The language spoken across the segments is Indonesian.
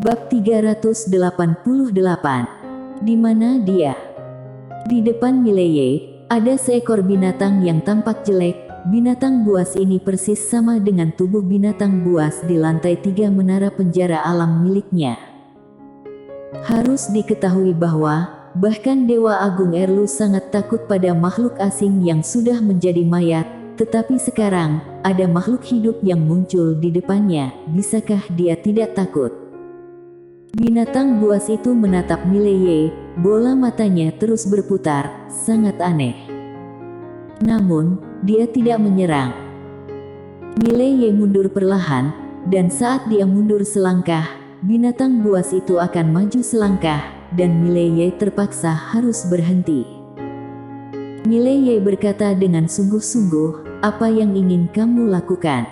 Bab 388. Di mana dia? Di depan Mileye, ada seekor binatang yang tampak jelek. Binatang buas ini persis sama dengan tubuh binatang buas di lantai 3 menara penjara alam miliknya. Harus diketahui bahwa, bahkan Dewa Agung Erlu sangat takut pada makhluk asing yang sudah menjadi mayat, tetapi sekarang, ada makhluk hidup yang muncul di depannya, bisakah dia tidak takut? Binatang buas itu menatap Mileye, bola matanya terus berputar, sangat aneh. Namun, dia tidak menyerang. Mileye mundur perlahan, dan saat dia mundur selangkah, binatang buas itu akan maju selangkah, dan Mileye terpaksa harus berhenti. Mileye berkata dengan sungguh-sungguh, "Apa yang ingin kamu lakukan?"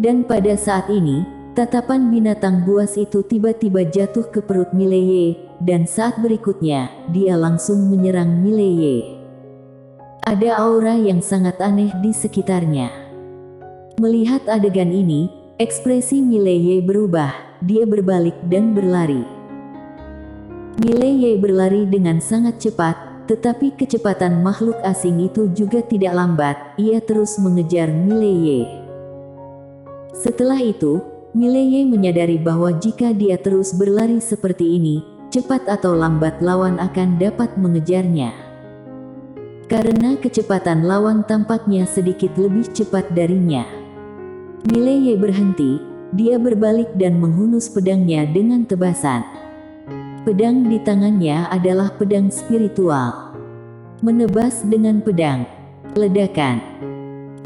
Dan pada saat ini, tatapan binatang buas itu tiba-tiba jatuh ke perut Mileye, dan saat berikutnya, dia langsung menyerang Mileye. Ada aura yang sangat aneh di sekitarnya. Melihat adegan ini, ekspresi Mileye berubah, dia berbalik dan berlari. Mileye berlari dengan sangat cepat, tetapi kecepatan makhluk asing itu juga tidak lambat, ia terus mengejar Mileye. Setelah itu, Mileye menyadari bahwa jika dia terus berlari seperti ini, cepat atau lambat lawan akan dapat mengejarnya. Karena kecepatan lawan tampaknya sedikit lebih cepat darinya. Mileye berhenti, dia berbalik dan menghunus pedangnya dengan tebasan. Pedang di tangannya adalah pedang spiritual. Menebas dengan pedang. Ledakan.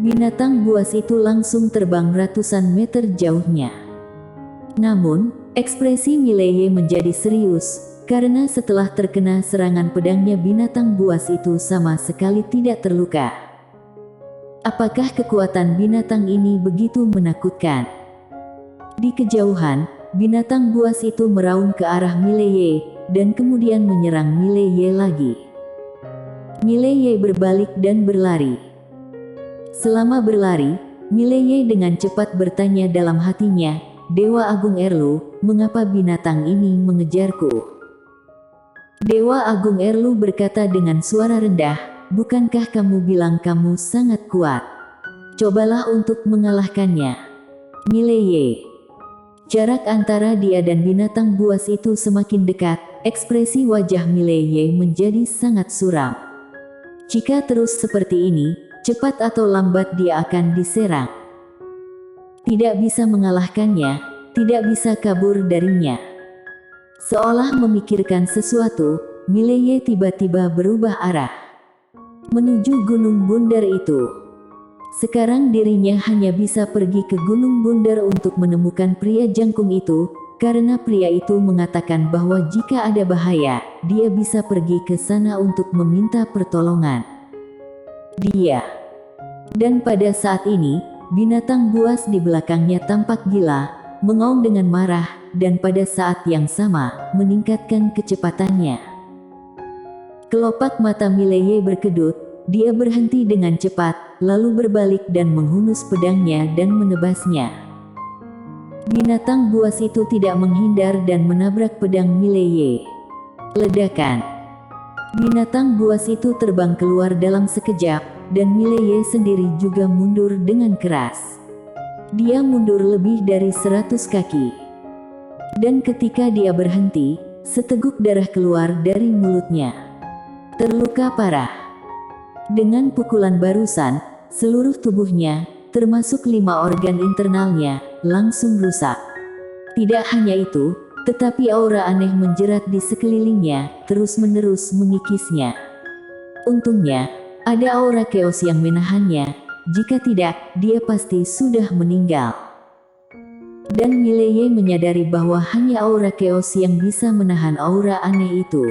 Binatang buas itu langsung terbang ratusan meter jauhnya. Namun, ekspresi Mileye menjadi serius, karena setelah terkena serangan pedangnya binatang buas itu sama sekali tidak terluka. Apakah kekuatan binatang ini begitu menakutkan? Di kejauhan, binatang buas itu meraung ke arah Mileye, dan kemudian menyerang Mileye lagi. Mileye berbalik dan berlari. Selama berlari, Mileye dengan cepat bertanya dalam hatinya, "Dewa Agung Erlu, mengapa binatang ini mengejarku?" Dewa Agung Erlu berkata dengan suara rendah, "Bukankah kamu bilang kamu sangat kuat? Cobalah untuk mengalahkannya." Mileye. Jarak antara dia dan binatang buas itu semakin dekat, ekspresi wajah Mileye menjadi sangat suram. Jika terus seperti ini, cepat atau lambat dia akan diserang. Tidak bisa mengalahkannya, tidak bisa kabur darinya. Seolah memikirkan sesuatu, Mileye tiba-tiba berubah arah menuju Gunung Bundar itu. Sekarang dirinya hanya bisa pergi ke Gunung Bundar untuk menemukan pria jangkung itu, karena pria itu mengatakan bahwa jika ada bahaya, dia bisa pergi ke sana untuk meminta pertolongan. Dan pada saat ini, binatang buas di belakangnya tampak gila, mengaum dengan marah, dan pada saat yang sama, meningkatkan kecepatannya. Kelopak mata Mileye berkedut, dia berhenti dengan cepat, lalu berbalik dan menghunus pedangnya dan menebasnya. Binatang buas itu tidak menghindar dan menabrak pedang Mileye. Ledakan. Binatang buas itu terbang keluar dalam sekejap, dan Mileye sendiri juga mundur dengan keras. Dia mundur lebih dari 100 kaki. Dan ketika dia berhenti, seteguk darah keluar dari mulutnya. Terluka parah. Dengan pukulan barusan, seluruh tubuhnya, termasuk 5 organ internalnya, langsung rusak. Tidak hanya itu, tetapi aura aneh menjerat di sekelilingnya, terus-menerus mengikisnya. Untungnya, ada aura chaos yang menahannya, jika tidak, dia pasti sudah meninggal. Dan Mileye menyadari bahwa hanya aura chaos yang bisa menahan aura aneh itu.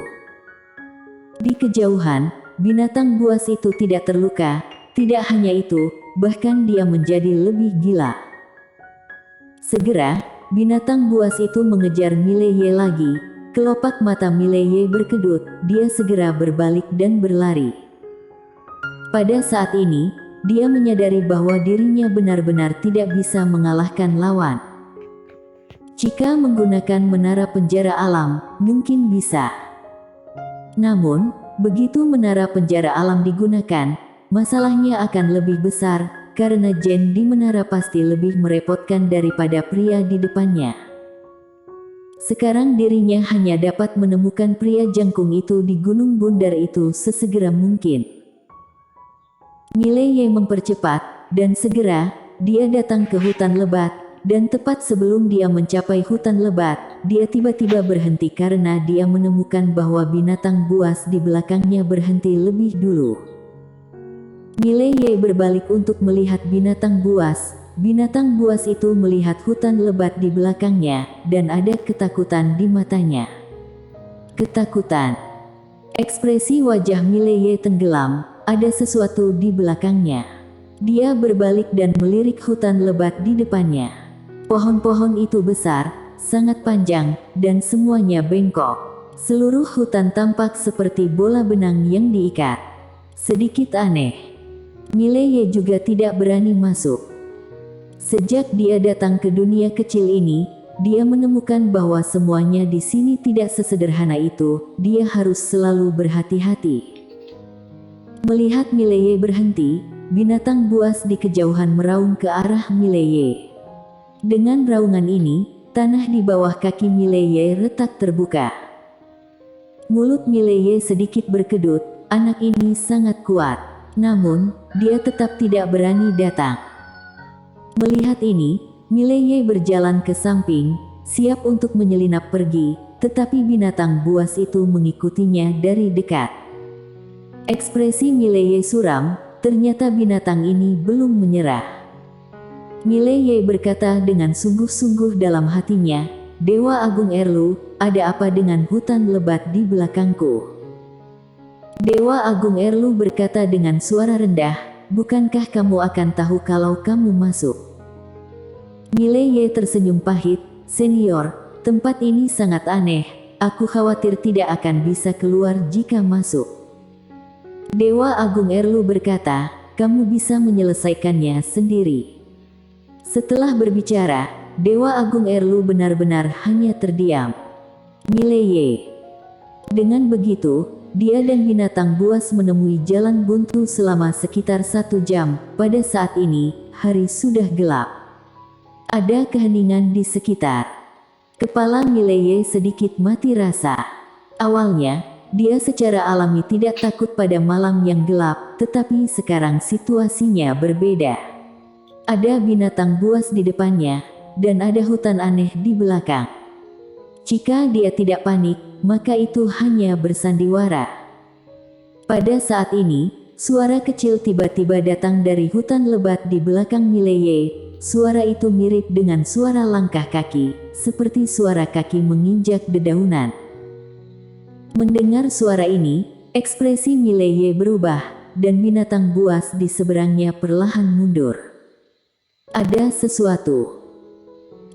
Di kejauhan, binatang buas itu tidak terluka, tidak hanya itu, bahkan dia menjadi lebih gila. Segera, binatang buas itu mengejar Mileye lagi, kelopak mata Mileye berkedut, dia segera berbalik dan berlari. Pada saat ini, dia menyadari bahwa dirinya benar-benar tidak bisa mengalahkan lawan. Jika menggunakan menara penjara alam, mungkin bisa. Namun, begitu menara penjara alam digunakan, masalahnya akan lebih besar, karena Jen di menara pasti lebih merepotkan daripada pria di depannya. Sekarang dirinya hanya dapat menemukan pria jangkung itu di Gunung Bundar itu sesegera mungkin. Mileye mempercepat, dan segera, dia datang ke hutan lebat, dan tepat sebelum dia mencapai hutan lebat, dia tiba-tiba berhenti karena dia menemukan bahwa binatang buas di belakangnya berhenti lebih dulu. Mileye berbalik untuk melihat binatang buas. Binatang buas itu melihat hutan lebat di belakangnya, dan ada ketakutan di matanya. Ketakutan. Ekspresi wajah Mileye tenggelam, ada sesuatu di belakangnya. Dia berbalik dan melirik hutan lebat di depannya. Pohon-pohon itu besar, sangat panjang, dan semuanya bengkok. Seluruh hutan tampak seperti bola benang yang diikat. Sedikit aneh. Mileye juga tidak berani masuk. Sejak dia datang ke dunia kecil ini, dia menemukan bahwa semuanya di sini tidak sesederhana itu. Dia harus selalu berhati-hati. Melihat Mileye berhenti, binatang buas di kejauhan meraung ke arah Mileye. Dengan raungan ini, tanah di bawah kaki Mileye retak terbuka. Mulut Mileye sedikit berkedut, anak ini sangat kuat. Namun, dia tetap tidak berani datang. Melihat ini, Mileye berjalan ke samping, siap untuk menyelinap pergi, tetapi binatang buas itu mengikutinya dari dekat. Ekspresi Mileye suram, ternyata binatang ini belum menyerah. Mileye berkata dengan sungguh-sungguh dalam hatinya, "Dewa Agung Erlu, ada apa dengan hutan lebat di belakangku?" Dewa Agung Erlu berkata dengan suara rendah, "Bukankah kamu akan tahu kalau kamu masuk?" Mileye tersenyum pahit, "Senior, tempat ini sangat aneh, aku khawatir tidak akan bisa keluar jika masuk." Dewa Agung Erlu berkata, "Kamu bisa menyelesaikannya sendiri." Setelah berbicara, Dewa Agung Erlu benar-benar hanya terdiam. Mileye. Dengan begitu, dia dan binatang buas menemui jalan buntu selama sekitar 1 jam. Pada saat ini, hari sudah gelap. Ada keheningan di sekitar. Kepala Mileye sedikit mati rasa. Awalnya, dia secara alami tidak takut pada malam yang gelap, tetapi sekarang situasinya berbeda. Ada binatang buas di depannya, dan ada hutan aneh di belakang. Jika dia tidak panik, maka itu hanya bersandiwara. Pada saat ini, suara kecil tiba-tiba datang dari hutan lebat di belakang Mileye. Suara itu mirip dengan suara langkah kaki, seperti suara kaki menginjak dedaunan. Mendengar suara ini, ekspresi Mileye berubah, dan binatang buas di seberangnya perlahan mundur. Ada sesuatu.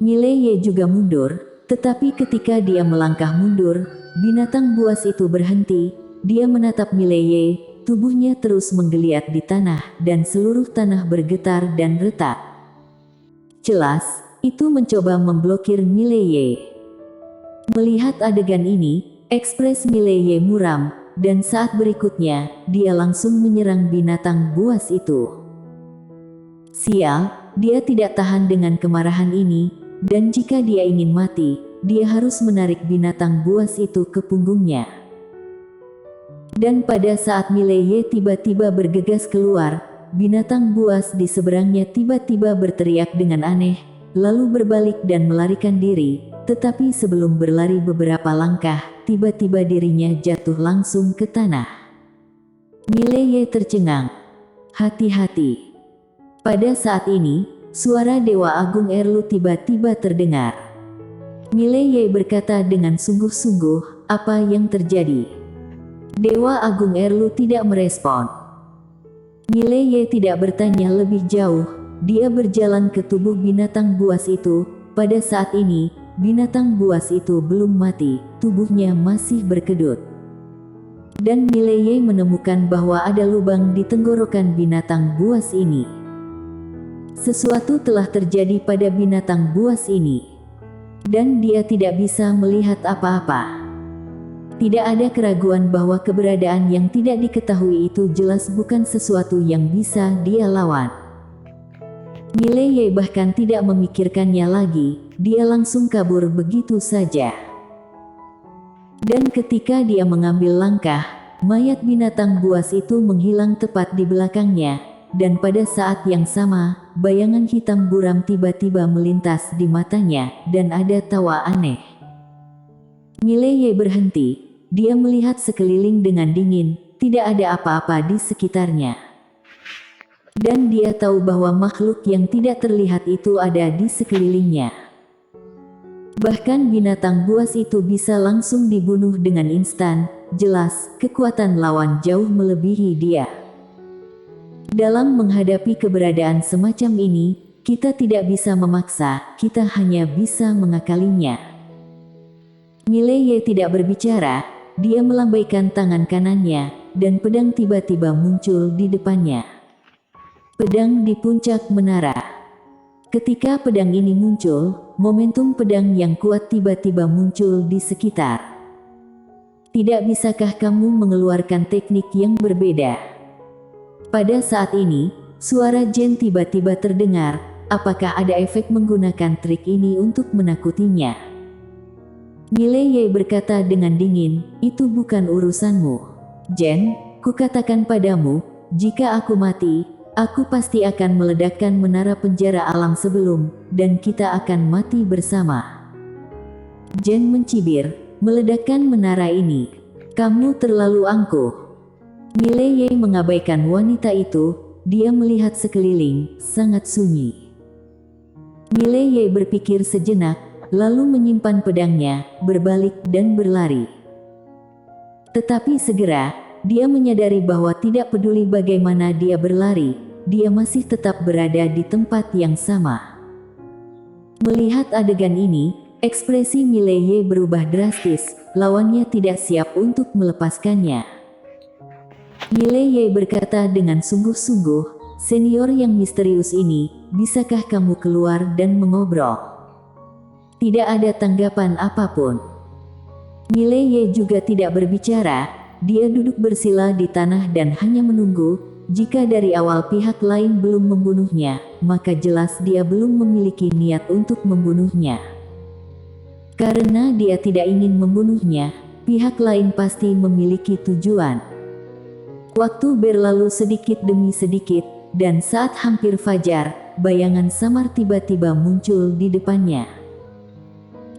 Mileye juga mundur, tetapi ketika dia melangkah mundur, binatang buas itu berhenti. Dia menatap Mileye, tubuhnya terus menggeliat di tanah, dan seluruh tanah bergetar dan retak. Jelas, itu mencoba memblokir Mileye. Melihat adegan ini, ekspres Mileye muram, dan saat berikutnya, dia langsung menyerang binatang buas itu. Sial, dia tidak tahan dengan kemarahan ini, dan jika dia ingin mati, dia harus menarik binatang buas itu ke punggungnya. Dan pada saat Mileye tiba-tiba bergegas keluar, binatang buas di seberangnya tiba-tiba berteriak dengan aneh, lalu berbalik dan melarikan diri, tetapi sebelum berlari beberapa langkah, tiba-tiba dirinya jatuh langsung ke tanah. Mileye tercengang. Hati-hati. Pada saat ini, suara Dewa Agung Erlu tiba-tiba terdengar. Mileye berkata dengan sungguh-sungguh, "Apa yang terjadi?" Dewa Agung Erlu tidak merespon. Mileye tidak bertanya lebih jauh, dia berjalan ke tubuh binatang buas itu. Pada saat ini, binatang buas itu belum mati, tubuhnya masih berkedut. Dan Mileye menemukan bahwa ada lubang di tenggorokan binatang buas ini. Sesuatu telah terjadi pada binatang buas ini. Dan dia tidak bisa melihat apa-apa. Tidak ada keraguan bahwa keberadaan yang tidak diketahui itu jelas bukan sesuatu yang bisa dia lawan. Mileye bahkan tidak memikirkannya lagi, dia langsung kabur begitu saja. Dan ketika dia mengambil langkah, mayat binatang buas itu menghilang tepat di belakangnya, dan pada saat yang sama, bayangan hitam buram tiba-tiba melintas di matanya, dan ada tawa aneh. Mileye berhenti, dia melihat sekeliling dengan dingin, tidak ada apa-apa di sekitarnya. Dan dia tahu bahwa makhluk yang tidak terlihat itu ada di sekelilingnya. Bahkan binatang buas itu bisa langsung dibunuh dengan instan, jelas kekuatan lawan jauh melebihi dia. Dalam menghadapi keberadaan semacam ini, kita tidak bisa memaksa, kita hanya bisa mengakalinya. Mileye tidak berbicara, dia melambaikan tangan kanannya, dan pedang tiba-tiba muncul di depannya. Pedang di puncak menara. Ketika pedang ini muncul, momentum pedang yang kuat tiba-tiba muncul di sekitar. Tidak bisakah kamu mengeluarkan teknik yang berbeda? Pada saat ini, suara Jen tiba-tiba terdengar. Apakah ada efek menggunakan trik ini untuk menakutinya? Mileye berkata dengan dingin, itu bukan urusanmu. Jen, kukatakan padamu, jika aku mati, aku pasti akan meledakkan menara penjara alam sebelum, dan kita akan mati bersama. Jen mencibir, meledakkan menara ini. Kamu terlalu angkuh. Mileye mengabaikan wanita itu, dia melihat sekeliling, sangat sunyi. Mileye berpikir sejenak, lalu menyimpan pedangnya, berbalik dan berlari. Tetapi segera, dia menyadari bahwa tidak peduli bagaimana dia berlari, dia masih tetap berada di tempat yang sama. Melihat adegan ini, ekspresi Mileye berubah drastis, lawannya tidak siap untuk melepaskannya. Mileye berkata dengan sungguh-sungguh, senior yang misterius ini, bisakah kamu keluar dan mengobrol? Tidak ada tanggapan apapun. Mileye juga tidak berbicara, dia duduk bersila di tanah dan hanya menunggu. Jika dari awal pihak lain belum membunuhnya, maka jelas dia belum memiliki niat untuk membunuhnya. Karena dia tidak ingin membunuhnya, pihak lain pasti memiliki tujuan. Waktu berlalu sedikit demi sedikit, dan saat hampir fajar, bayangan samar tiba-tiba muncul di depannya.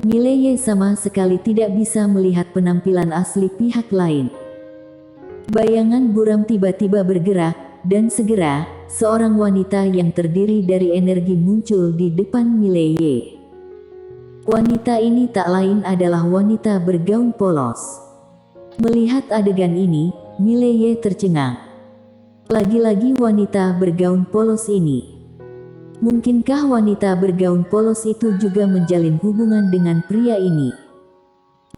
Mileye sama sekali tidak bisa melihat penampilan asli pihak lain. Bayangan buram tiba-tiba bergerak, dan segera, seorang wanita yang terdiri dari energi muncul di depan Mileye. Wanita ini tak lain adalah wanita bergaun polos. Melihat adegan ini, Mileye tercengang. Lagi-lagi wanita bergaun polos ini. Mungkinkah wanita bergaun polos itu juga menjalin hubungan dengan pria ini?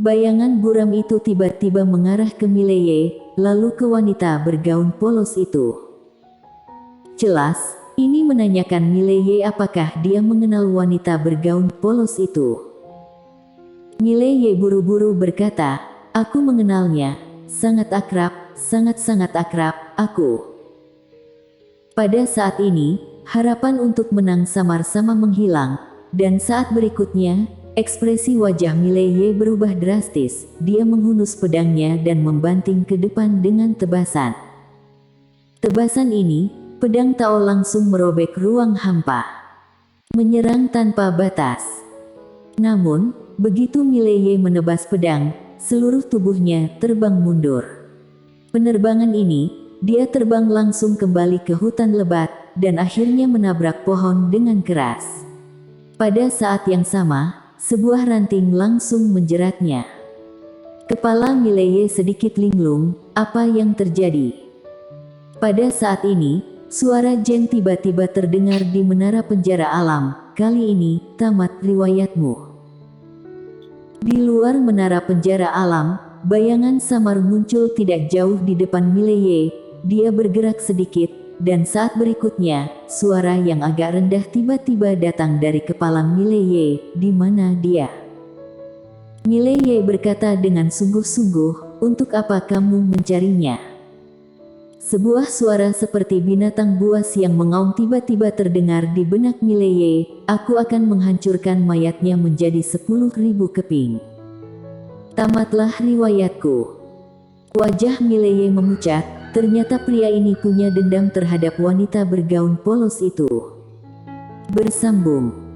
Bayangan buram itu tiba-tiba mengarah ke Mileye, lalu ke wanita bergaun polos itu. Jelas, ini menanyakan Mileye apakah dia mengenal wanita bergaun polos itu. Mileye buru-buru berkata, aku mengenalnya, sangat akrab, sangat-sangat akrab, aku. Pada saat ini, harapan untuk menang samar-sama menghilang, dan saat berikutnya, ekspresi wajah Mileye berubah drastis, dia menghunus pedangnya dan membanting ke depan dengan tebasan. Tebasan ini, pedang Tao langsung merobek ruang hampa. Menyerang tanpa batas. Namun, begitu Mileye menebas pedang, seluruh tubuhnya terbang mundur. Penerbangan ini, dia terbang langsung kembali ke hutan lebat, dan akhirnya menabrak pohon dengan keras. Pada saat yang sama, sebuah ranting langsung menjeratnya. Kepala Mileye sedikit linglung, apa yang terjadi? Pada saat ini, suara Jen tiba-tiba terdengar di menara penjara alam, kali ini, tamat riwayatmu. Di luar menara penjara alam, bayangan samar muncul tidak jauh di depan Mileye, dia bergerak sedikit, dan saat berikutnya, suara yang agak rendah tiba-tiba datang dari kepala Mileye. Di mana dia? Mileye berkata dengan sungguh-sungguh, untuk apa kamu mencarinya? Sebuah suara seperti binatang buas yang mengaum tiba-tiba terdengar di benak Mileye. Aku akan menghancurkan mayatnya menjadi 10.000 keping. Tamatlah riwayatku. Wajah Mileye memucat, ternyata pria ini punya dendam terhadap wanita bergaun polos itu. Bersambung.